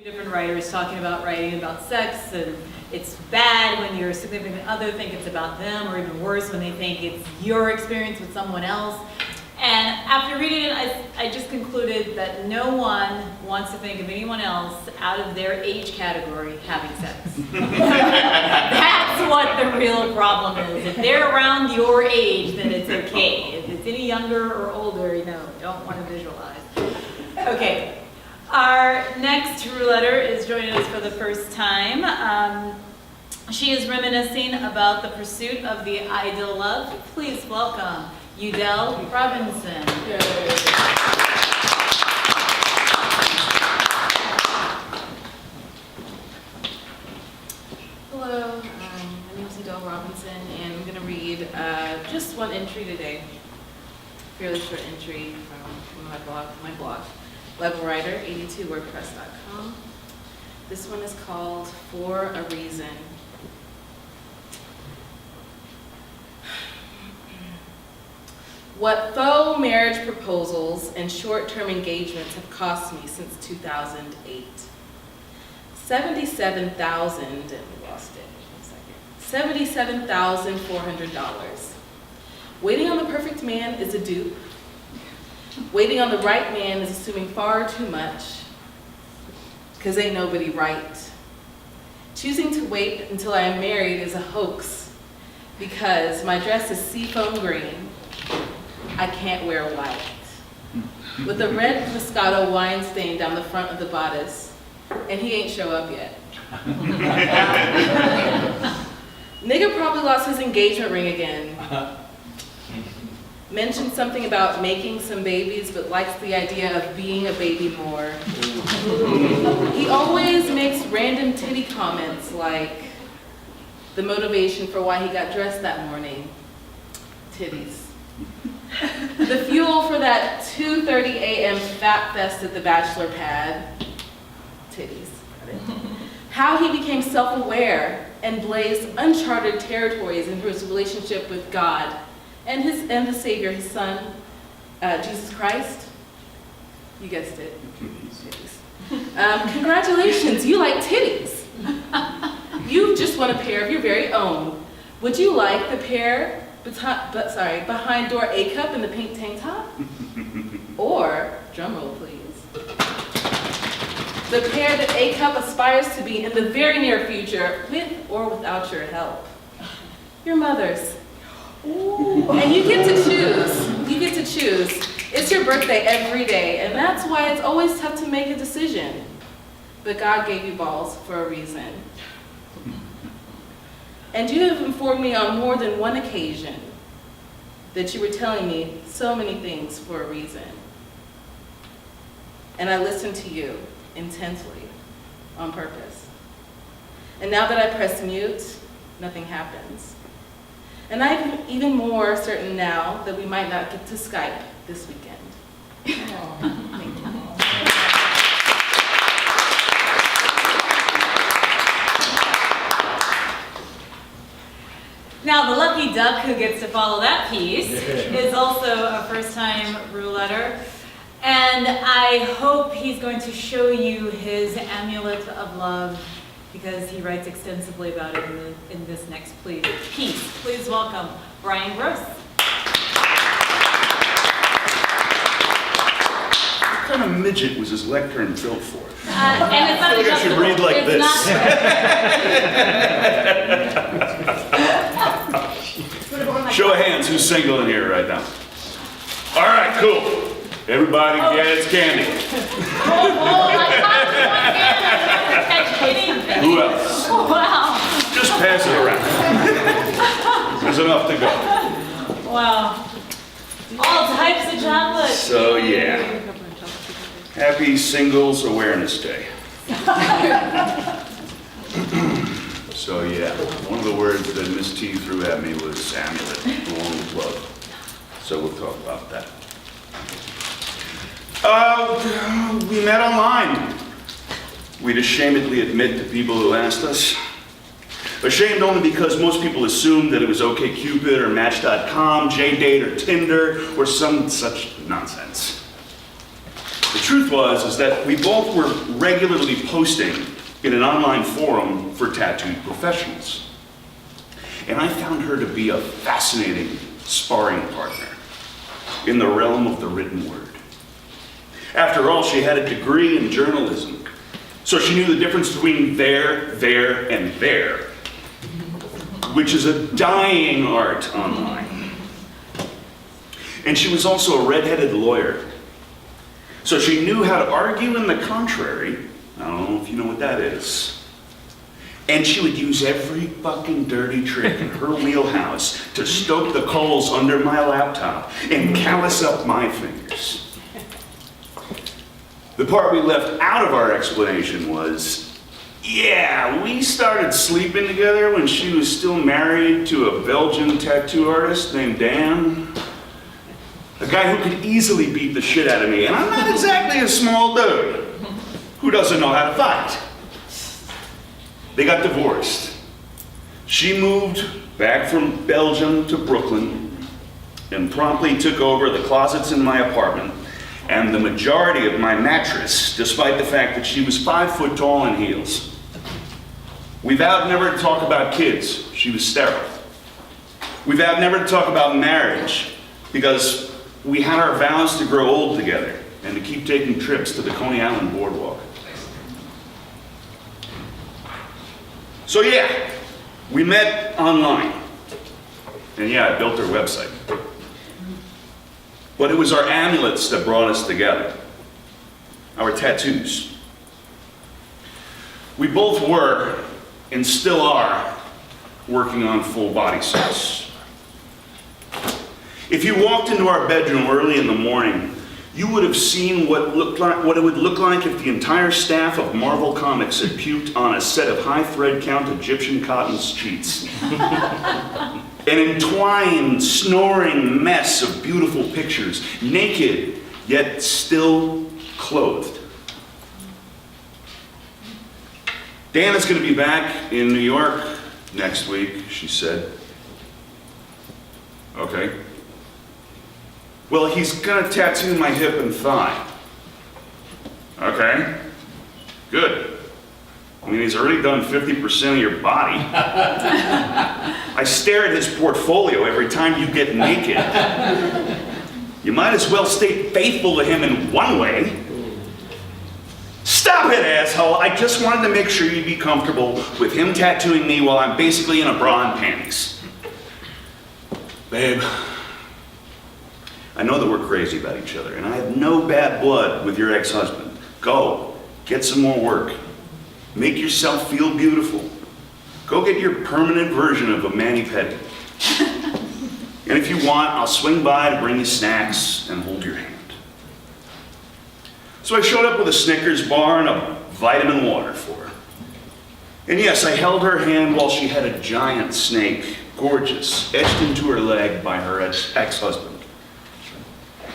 Different writers talking about writing about sex, and it's bad when your significant other think it's about them, or even worse when they think it's your experience with someone else. And after reading it, I just concluded that no one wants to think of anyone else out of their age category having sex. That's what the real problem is. If they're around your age, then it's okay. If it's any younger or older, you know, don't want to visualize. Okay. Our next rouletter is joining us for the first time. She is reminiscing about the pursuit of the ideal love. Please welcome Udelle Robinson. Hello, my name is Udelle Robinson, and I'm going to read just one entry today. Fairly short entry from my blog. Levelwriter82wordpress.com. This one is called For a Reason. What faux marriage proposals and short-term engagements have cost me since 2008. $77,000, and we lost it, $77,400. Waiting on the perfect man is a dupe. Waiting on the right man is assuming far too much, because ain't nobody right. Choosing to wait until I am married is a hoax, because my dress is seafoam green. I can't wear white. With a red Moscato wine stain down the front of the bodice, and he ain't show up yet. Nigga probably lost his engagement ring again. Mentioned something about making some babies, but likes the idea of being a baby more. He always makes random titty comments like the motivation for why he got dressed that morning. Titties. The fuel for that 2:30 a.m. fat fest at the bachelor pad. Titties. How he became self-aware and blazed uncharted territories in his relationship with God and the Savior, his Son, Jesus Christ. You guessed it. Titties. Congratulations, you like titties. You've just won a pair of your very own. Would you like the pair behind door A cup in the pink tank top? Or, drumroll please, the pair that A cup aspires to be in the very near future, with or without your help. Your mother's. Ooh. And you get to choose. You get to choose. It's your birthday every day, and that's why it's always tough to make a decision. But God gave you balls for a reason. And you have informed me on more than one occasion that you were telling me so many things for a reason. And I listened to you intensely, on purpose. And now that I press mute, nothing happens. And I'm even more certain now that we might not get to Skype this weekend. Oh, thank you. Now, the lucky duck who gets to follow that piece is also a first-time rouletter, and I hope he's going to show you his amulet of love, because he writes extensively about it in this next piece. Please welcome Brian Grosz. What kind of midget was this lectern built for? And it's not I think I should read like this. Show of hands, who's single in here right now? All right, cool. Everybody gets candy. Who else? Wow. Just pass it around. There's enough to go. Wow. All types of chocolate. So yeah. Happy Singles Awareness Day. So yeah, one of the words that Miss T threw at me was amulet, along with love. So we'll talk about that. We met online. We'd ashamedly admit to people who asked us. Ashamed only because most people assumed that it was OkCupid or Match.com, JDate or Tinder, or some such nonsense. The truth is that we both were regularly posting in an online forum for tattooed professionals. And I found her to be a fascinating sparring partner in the realm of the written word. After all, she had a degree in journalism, so she knew the difference between there, and there, which is a dying art online. And she was also a red-headed lawyer, so she knew how to argue in the contrary. I don't know if you know what that is. And she would use every fucking dirty trick in her wheelhouse to stoke the coals under my laptop and callus up my fingers. The part we left out of our explanation was, yeah, we started sleeping together when she was still married to a Belgian tattoo artist named Dan. A guy who could easily beat the shit out of me, and I'm not exactly a small dude who doesn't know how to fight. They got divorced. She moved back from Belgium to Brooklyn and promptly took over the closets in my apartment and the majority of my mattress, despite the fact that she was 5 foot tall in heels. We vowed never to talk about kids. She was sterile. We vowed never to talk about marriage because we had our vows to grow old together and to keep taking trips to the Coney Island boardwalk. So yeah, we met online. And yeah, I built her website. But it was our amulets that brought us together. Our tattoos. We both were, and still are, working on full body suits. If you walked into our bedroom early in the morning, you would have seen what it would look like if the entire staff of Marvel Comics had puked on a set of high thread count Egyptian cotton sheets. An entwined, snoring mess of beautiful pictures, naked, yet still clothed. Dan is going to be back in New York next week, she said. Okay. Well, he's gonna tattoo my hip and thigh. Okay, good. I mean, he's already done 50% of your body. I stare at his portfolio every time you get naked. You might as well stay faithful to him in one way. Stop it, asshole. I just wanted to make sure you'd be comfortable with him tattooing me while I'm basically in a bra and panties. Babe, I know that we're crazy about each other, and I have no bad blood with your ex-husband. Go, get some more work. Make yourself feel beautiful. Go get your permanent version of a mani-pedi. And if you want, I'll swing by to bring you snacks and hold your hand. So I showed up with a Snickers bar and a vitamin water for her. And yes, I held her hand while she had a giant snake, gorgeous, etched into her leg by her ex-husband.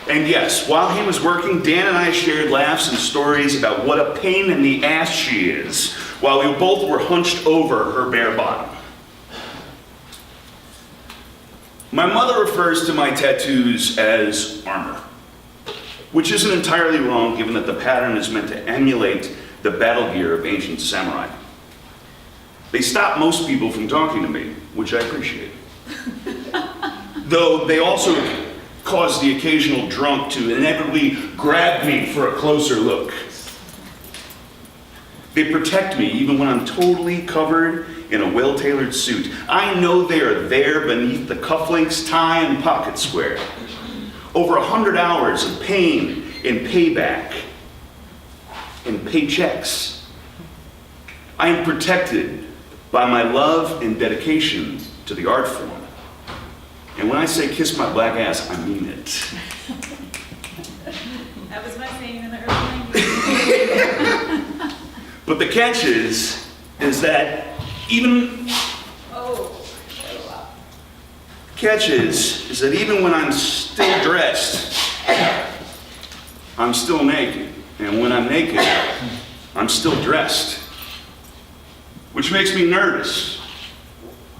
And yes, while he was working, Dan and I shared laughs and stories about what a pain in the ass she is, while we both were hunched over her bare bottom. My mother refers to my tattoos as armor, which isn't entirely wrong given that the pattern is meant to emulate the battle gear of ancient samurai. They stop most people from talking to me, which I appreciate. Though they also cause the occasional drunk to inevitably grab me for a closer look. They protect me even when I'm totally covered in a well-tailored suit. I know they are there beneath the cufflinks, tie, and pocket square. Over 100 hours of pain and payback and paychecks. I am protected by my love and dedication to the art form. And when I say kiss my black ass, I mean it. That was my saying in the early 90s. But the catch is that even... Catch is that even when I'm still dressed, I'm still naked. And when I'm naked, I'm still dressed. Which makes me nervous,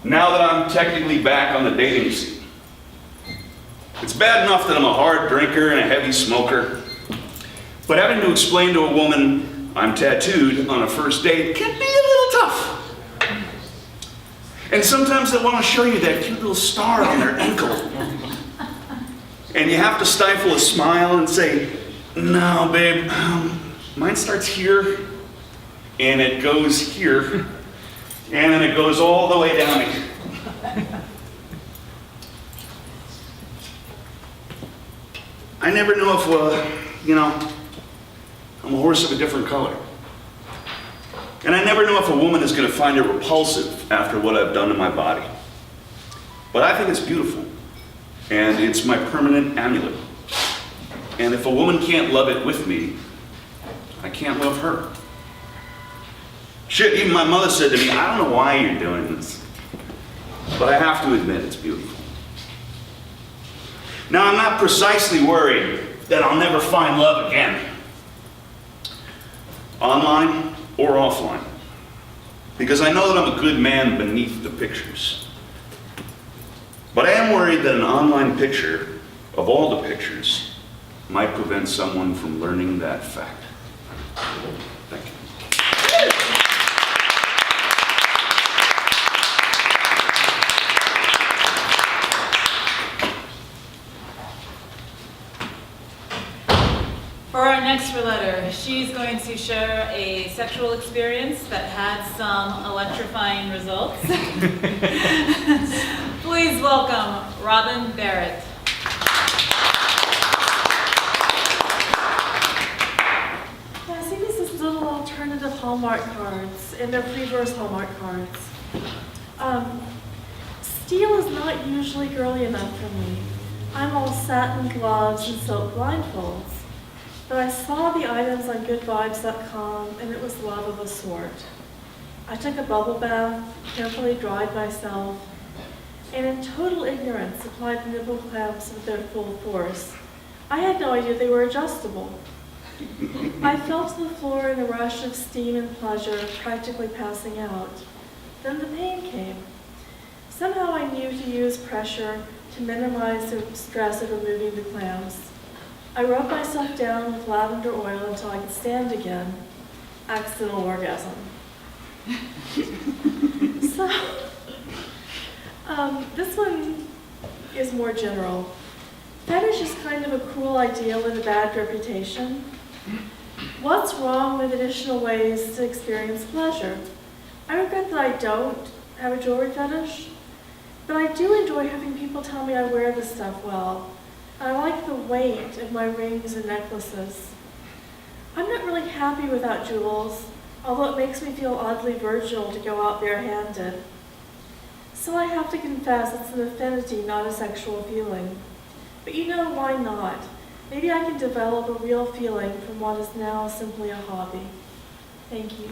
now that I'm technically back on the dating scene. It's bad enough that I'm a hard drinker and a heavy smoker, But having to explain to a woman I'm tattooed on a first date can be a little tough. And sometimes they want to show you that cute little star on their ankle. And you have to stifle a smile and say, no, babe, mine starts here, and it goes here, and then it goes all the way down here. I never know if, I'm a horse of a different color. And I never know if a woman is going to find it repulsive after what I've done to my body. But I think it's beautiful, and it's my permanent amulet. And if a woman can't love it with me, I can't love her. Shit, even my mother said to me, I don't know why you're doing this, but I have to admit it's beautiful. Now, I'm not precisely worried that I'll never find love again, online or offline, because I know that I'm a good man beneath the pictures. But I am worried that an online picture of all the pictures might prevent someone from learning that fact. Thank you. For our next letter, she's going to share a sexual experience that had some electrifying results. Please welcome Robin Barrat. Yeah, I see these as little alternative Hallmark cards, and they're reverse Hallmark cards. Steel is not usually girly enough for me. I'm all satin gloves and silk blindfolds. But I saw the items on goodvibes.com, and it was love of a sort. I took a bubble bath, carefully dried myself, and in total ignorance applied the nipple clamps with their full force. I had no idea they were adjustable. I fell to the floor in a rush of steam and pleasure, practically passing out. Then the pain came. Somehow I knew to use pressure to minimize the stress of removing the clamps. I rubbed myself down with lavender oil until I could stand again. Accidental orgasm. So, this one is more general. Fetish is kind of a cruel idea with a bad reputation. What's wrong with additional ways to experience pleasure? I regret that I don't have a jewelry fetish, but I do enjoy having people tell me I wear this stuff well. I like the weight of my rings and necklaces. I'm not really happy without jewels, although it makes me feel oddly virginal to go out barehanded. So I have to confess it's an affinity, not a sexual feeling. But why not? Maybe I can develop a real feeling from what is now simply a hobby. Thank you.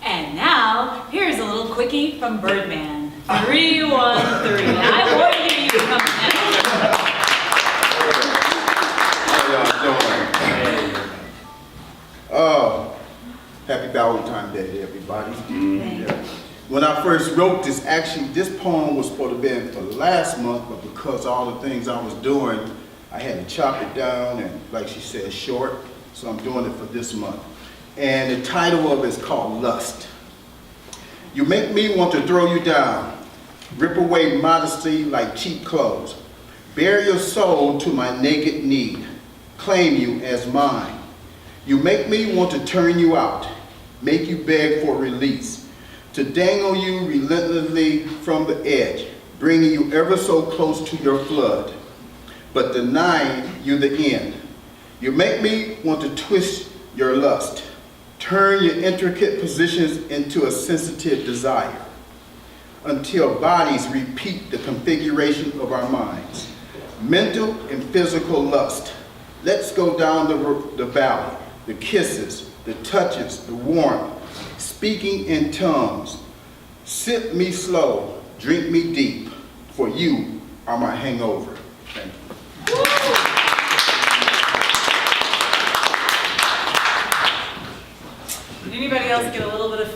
And now, here's a little quickie from Birdman. 313. I warned you to come next. How y'all doing? Oh, happy Valentine's Day, everybody. When I first wrote this, actually, this poem was supposed to have been for last month, but because all the things I was doing, I had to chop it down and, like she said, short, so I'm doing it for this month. And the title of it is called Lust. You make me want to throw you down, rip away modesty like cheap clothes, bare your soul to my naked need, claim you as mine. You make me want to turn you out, make you beg for release, to dangle you relentlessly from the edge, bringing you ever so close to your flood, but denying you the end. You make me want to twist your lust, turn your intricate positions into a sensitive desire, until bodies repeat the configuration of our minds. Mental and physical lust. Let's go down the valley, the kisses, the touches, the warmth, speaking in tongues. Sip me slow, drink me deep, for you are my hangover. Thank you.